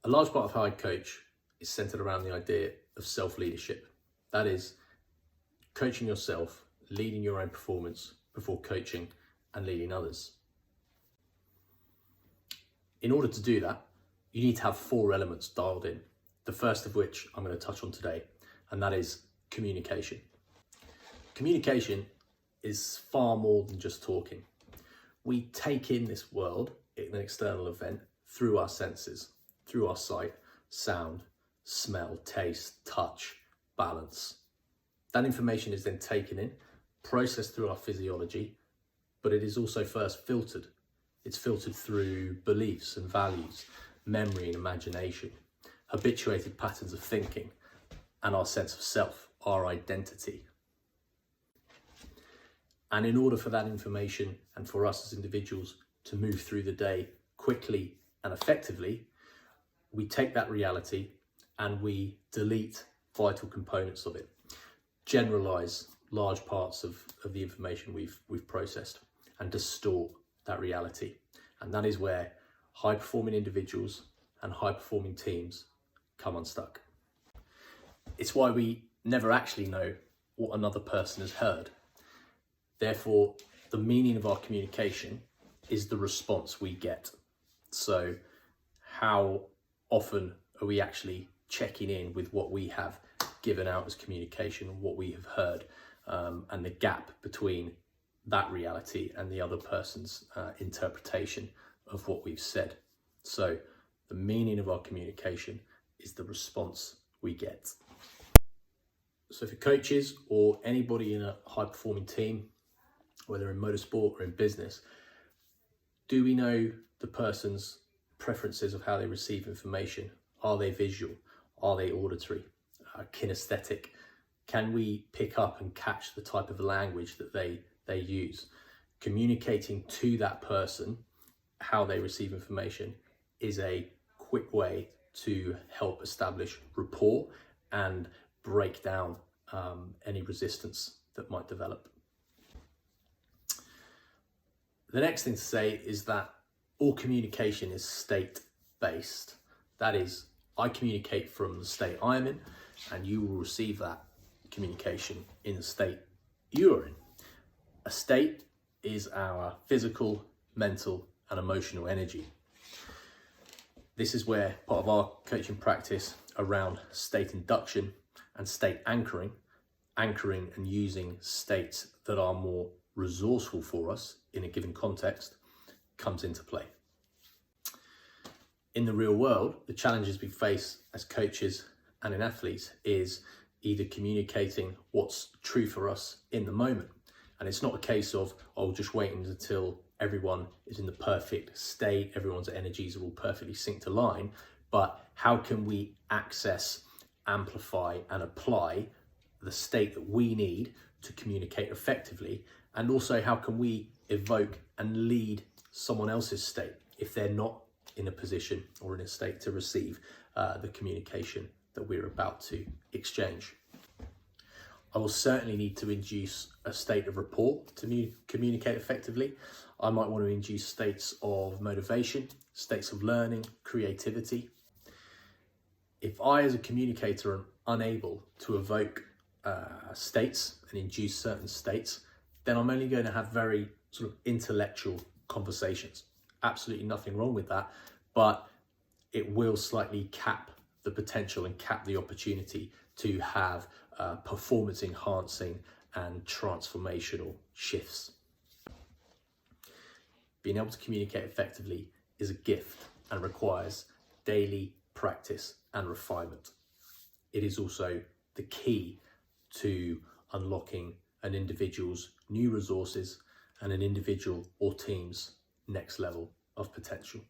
A large part of how I coach is centered around the idea of self-leadership. That is, coaching yourself, leading your own performance before coaching and leading others. In order to do that, you need to have 4 elements dialed in. The first of which I'm going to touch on today, and that is communication. Communication is far more than just talking. We take in this world in an external event through our senses, through our sight, sound, smell, taste, touch, balance. That information is then taken in, processed through our physiology, but it is also first filtered. It's filtered through beliefs and values, memory and imagination, habituated patterns of thinking, and our sense of self, our identity. And in order for that information and for us as individuals to move through the day quickly and effectively, we take that reality and we delete vital components of it, generalize large parts of the information we've processed, and distort that reality. And that is where high-performing individuals and high-performing teams come unstuck. It's why we never actually know what another person has heard. Therefore, the meaning of our communication is the response we get. So how often are we actually checking in with what we have given out as communication, what we have heard, and the gap between that reality and the other person's interpretation of what we've said. So the meaning of our communication is the response we get. So for coaches or anybody in a high-performing team, whether in motorsport or in business, do we know the person's preferences of how they receive information? Are they visual? Are they auditory? Kinesthetic? Can we pick up and catch the type of language that they use? Communicating to that person how they receive information is a quick way to help establish rapport and break down any resistance that might develop. The next thing to say is that all communication is state-based. That is, I communicate from the state I am in, and you will receive that communication in the state you are in. A state is our physical, mental, and emotional energy. This is where part of our coaching practice around state induction and state anchoring and using states that are more resourceful for us in a given context comes into play. In the real world, the challenges we face as coaches and in athletes is either communicating what's true for us in the moment. And it's not a case of, just waiting until everyone is in the perfect state, everyone's energies are all perfectly synced to line, but how can we access, amplify, and apply the state that we need to communicate effectively? And also, how can we evoke and lead someone else's state if they're not in a position or in a state to receive the communication that we're about to exchange? I will certainly need to induce a state of rapport to communicate effectively. I might want to induce states of motivation, states of learning, creativity. If I, as a communicator, am unable to evoke states and induce certain states, then I'm only going to have very sort of intellectual conversations. Absolutely nothing wrong with that, but it will slightly cap the potential and cap the opportunity to have performance enhancing and transformational shifts. Being able to communicate effectively is a gift and requires daily practice and refinement. It is also the key to unlocking an individual's new resources and an individual or team's next level of potential.